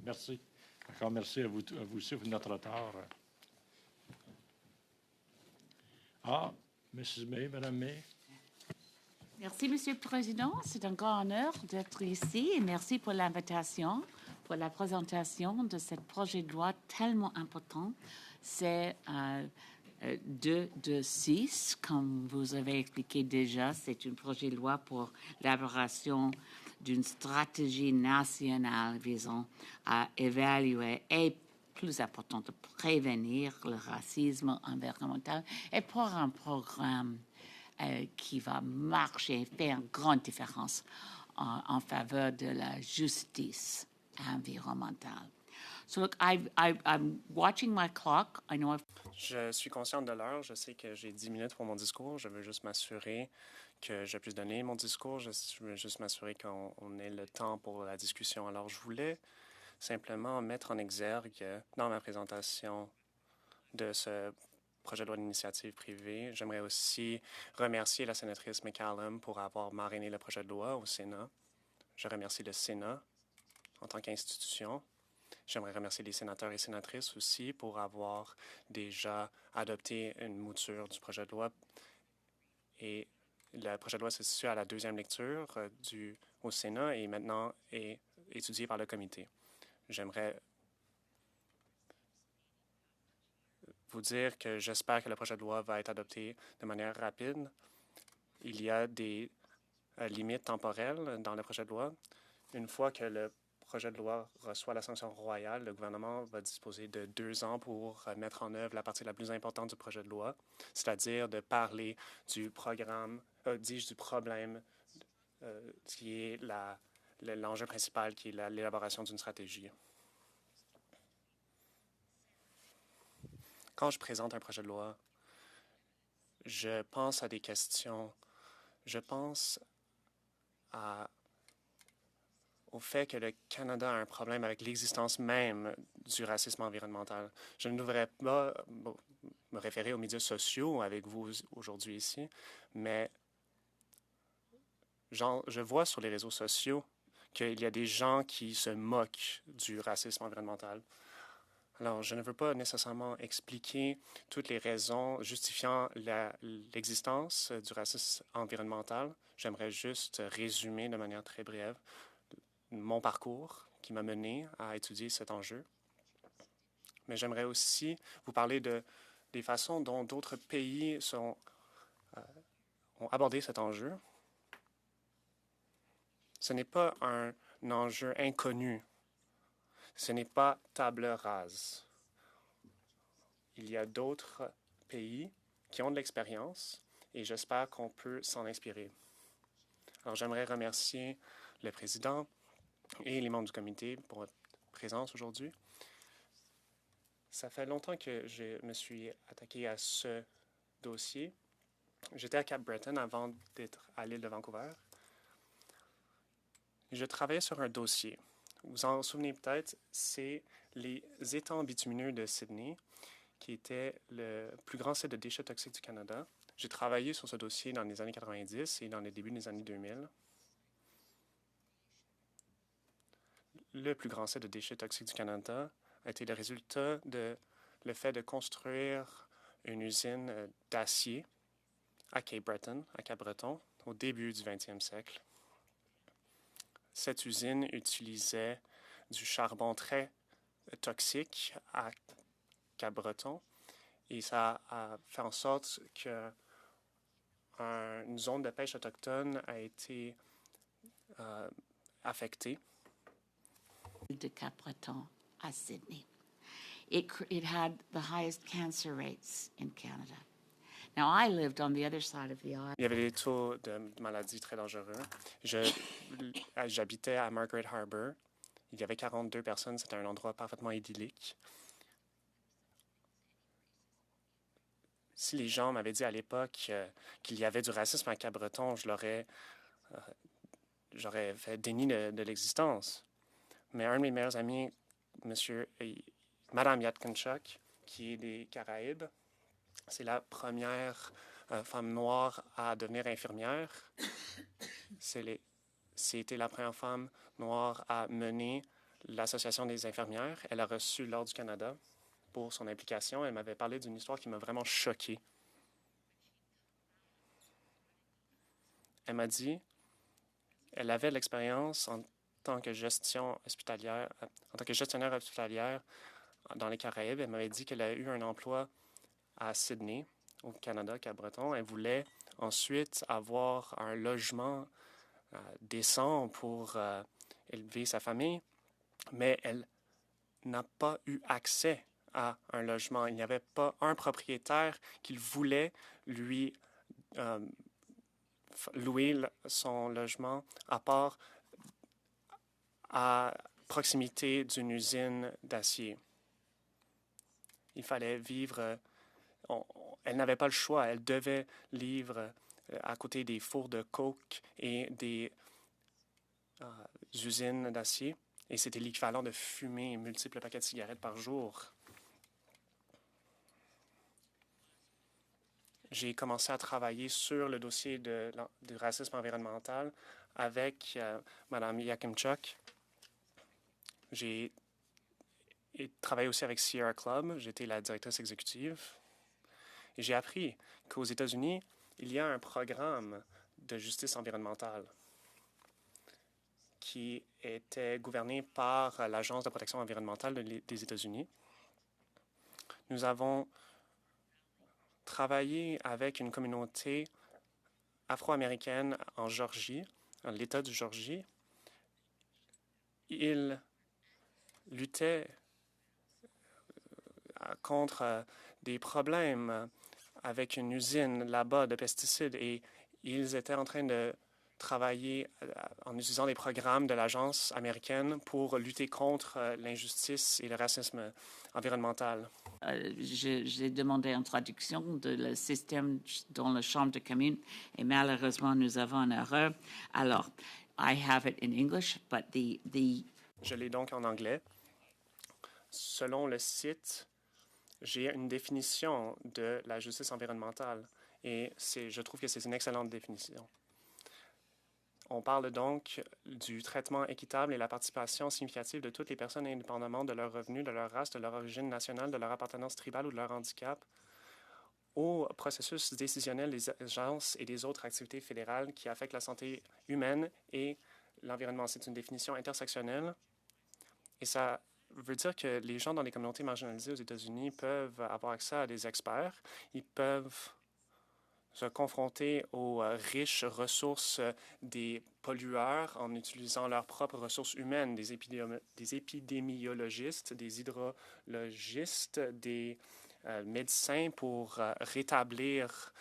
Merci. Encore merci à vous aussi pour notre retard. Mrs. May, Madame May. Merci, Monsieur le Président. C'est un grand honneur d'être ici et merci pour l'invitation, pour la présentation de ce projet de loi tellement important. C'est 226, comme vous avez expliqué déjà. C'est un projet de loi pour l'élaboration d'une stratégie nationale visant à évaluer et plus important de prévenir le racisme environnemental et pour un programme qui va marcher et faire une grande différence en faveur de la justice environnementale. So look, I'm watching my clock. I know Je suis consciente de l'heure. Je sais que j'ai 10 minutes pour mon discours. Je veux juste m'assurer que je puisse donner mon discours. Je veux juste m'assurer qu'on ait le temps pour la discussion. Alors, je voulais simplement mettre en exergue dans ma présentation de ce projet de loi d'initiative privée. J'aimerais aussi remercier la sénatrice McCallum pour avoir marrainé le projet de loi au Sénat. Je remercie le Sénat en tant qu'institution. J'aimerais remercier les sénateurs et sénatrices aussi pour avoir déjà adopté une mouture du projet de loi. Et le projet de loi se situe à la deuxième lecture au Sénat et maintenant est étudié par le comité. J'aimerais vous dire que j'espère que le projet de loi va être adopté de manière rapide. Il y a des limites temporelles dans le projet de loi. Une fois que le projet de loi reçoit la sanction royale, le gouvernement va disposer de 2 ans pour mettre en œuvre la partie la plus importante du projet de loi, c'est-à-dire de parler du problème qui est l'enjeu principal, qui est l'élaboration d'une stratégie. Quand je présente un projet de loi, je pense à des questions. Je pense au fait que le Canada a un problème avec l'existence même du racisme environnemental. Je ne devrais pas me référer aux médias sociaux avec vous aujourd'hui ici, mais je vois sur les réseaux sociaux qu'il y a des gens qui se moquent du racisme environnemental. Alors, je ne veux pas nécessairement expliquer toutes les raisons justifiant l'existence du racisme environnemental. J'aimerais juste résumer de manière très brève mon parcours qui m'a mené à étudier cet enjeu. Mais j'aimerais aussi vous parler des façons dont d'autres pays ont abordé cet enjeu. Ce n'est pas un enjeu inconnu. Ce n'est pas table rase. Il y a d'autres pays qui ont de l'expérience et j'espère qu'on peut s'en inspirer. Alors, j'aimerais remercier le président et les membres du comité pour votre présence aujourd'hui. Ça fait longtemps que je me suis attaqué à ce dossier. J'étais à Cap Breton avant d'être à l'île de Vancouver. Je travaillais sur un dossier. Vous en souvenez peut-être, c'est les étangs bitumineux de Sydney, qui était le plus grand site de déchets toxiques du Canada. J'ai travaillé sur ce dossier dans les années 90 et dans les débuts des années 2000. Le plus grand site de déchets toxiques du Canada a été le résultat de le fait de construire une usine d'acier à Cape Breton, à Cap-Breton, au début du 20e siècle. Cette usine utilisait du charbon très toxique à Cap-Breton et ça a fait en sorte que une zone de pêche autochtone a été affectée. De Cap-Breton à Sydney. It had the highest cancer rates in Canada. Now, I lived on the other side of the island. Il y avait des taux de maladies très dangereux. J'habitais à Margaret Harbour. Il y avait 42 personnes. C'était un endroit parfaitement idyllique. Si les gens m'avaient dit à l'époque qu'il y avait du racisme à Cap-Breton, j'aurais fait déni de l'existence. Mais un de mes meilleurs amis, Madame Yatkinchuk, qui est des Caraïbes, c'est la première femme noire à devenir infirmière. C'était la première femme noire à mener l'Association des infirmières. Elle a reçu l'Ordre du Canada pour son implication. Elle m'avait parlé d'une histoire qui m'a vraiment choqué. Elle m'a dit qu'elle avait l'expérience en tant que gestionnaire hospitalière dans les Caraïbes. Elle m'avait dit qu'elle a eu un emploi à Sydney, au Canada, Cap-Breton. Elle voulait ensuite avoir un logement décent pour élever sa famille, mais elle n'a pas eu accès à un logement. Il n'y avait pas un propriétaire qui voulait lui louer son logement à part à proximité d'une usine d'acier. Il fallait vivre, elle n'avait pas le choix, elle devait vivre à côté des fours de coke et des usines d'acier. Et c'était l'équivalent de fumer multiples paquets de cigarettes par jour. J'ai commencé à travailler sur le dossier du racisme environnemental avec Mme Yakimchuk. J'ai travaillé aussi avec Sierra Club. J'étais la directrice exécutive. Et j'ai appris qu'aux États-Unis, il y a un programme de justice environnementale qui était gouverné par l'Agence de protection environnementale des États-Unis. Nous avons travaillé avec une communauté afro-américaine en Géorgie, dans l'État de Géorgie. Ils luttaient contre des problèmes avec une usine là-bas de pesticides et ils étaient en train de travailler en utilisant des programmes de l'agence américaine pour lutter contre l'injustice et le racisme environnemental. J'ai demandé une traduction de le système dans la Chambre de communes et malheureusement, nous avons une erreur. Alors, I have it in English, but Je l'ai donc en anglais. Selon le site, j'ai une définition de la justice environnementale et je trouve que c'est une excellente définition. On parle donc du traitement équitable et la participation significative de toutes les personnes indépendamment de leur revenu, de leur race, de leur origine nationale, de leur appartenance tribale ou de leur handicap au processus décisionnel des agences et des autres activités fédérales qui affectent la santé humaine et l'environnement. C'est une définition intersectionnelle et ça veut dire que les gens dans les communautés marginalisées aux États-Unis peuvent avoir accès à des experts. Ils peuvent se confronter aux riches ressources des pollueurs en utilisant leurs propres ressources humaines, des épidémiologistes, des hydrologistes, des médecins pour rétablir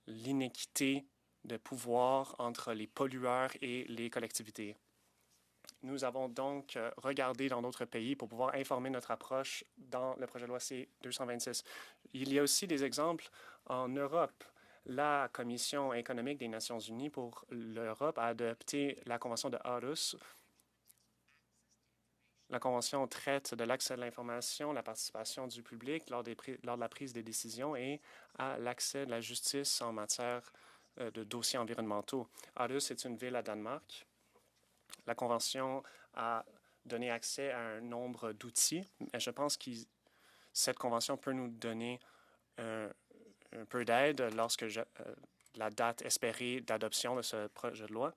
l'inéquité de pouvoir entre les pollueurs et les collectivités. Nous avons donc regardé dans d'autres pays pour pouvoir informer notre approche dans le projet de loi C-226. Il y a aussi des exemples en Europe. La Commission économique des Nations unies pour l'Europe a adopté la Convention de Aarhus. La Convention traite de l'accès à l'information, la participation du public lors de la prise des décisions et à l'accès de la justice en matière de dossiers environnementaux. Aarhus est une ville à Danemark. La Convention a donné accès à un nombre d'outils. Et je pense que cette Convention peut nous donner un peu d'aide lorsque la date espérée d'adoption de ce projet de loi.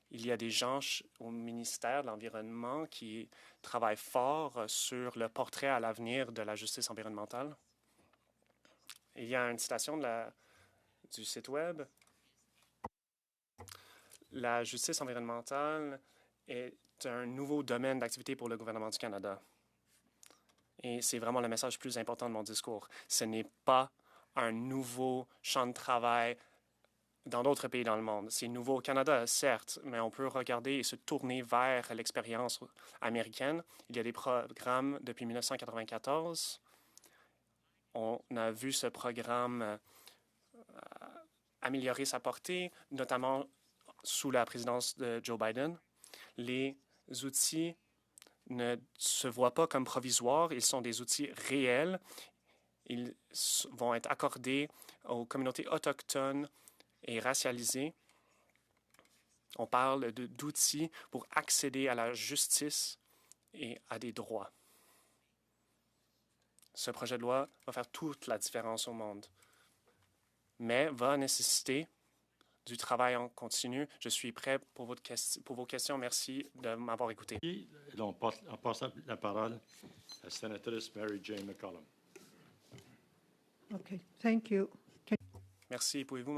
Il y a des gens au ministère de l'Environnement qui travaillent fort sur le portrait à l'avenir de la justice environnementale. Il y a une citation du site Web. La justice environnementale est un nouveau domaine d'activité pour le gouvernement du Canada. Et c'est vraiment le message le plus important de mon discours. Ce n'est pas un nouveau champ de travail dans d'autres pays dans le monde. C'est nouveau au Canada, certes, mais on peut regarder et se tourner vers l'expérience américaine. Il y a des programmes depuis 1994. On a vu ce programme améliorer sa portée, notamment sous la présidence de Joe Biden. Les outils ne se voient pas comme provisoires, ils sont des outils réels. Ils vont être accordés aux communautés autochtones et racialisées. On parle d'outils pour accéder à la justice et à des droits. Ce projet de loi va faire toute la différence au monde, mais va nécessiter du travail en continu. Je suis prêt pour vos questions. Merci de m'avoir écouté. Et on passe la parole à la sénatrice Mary Jane McCollum. Okay, thank you. Merci. Pouvez-vous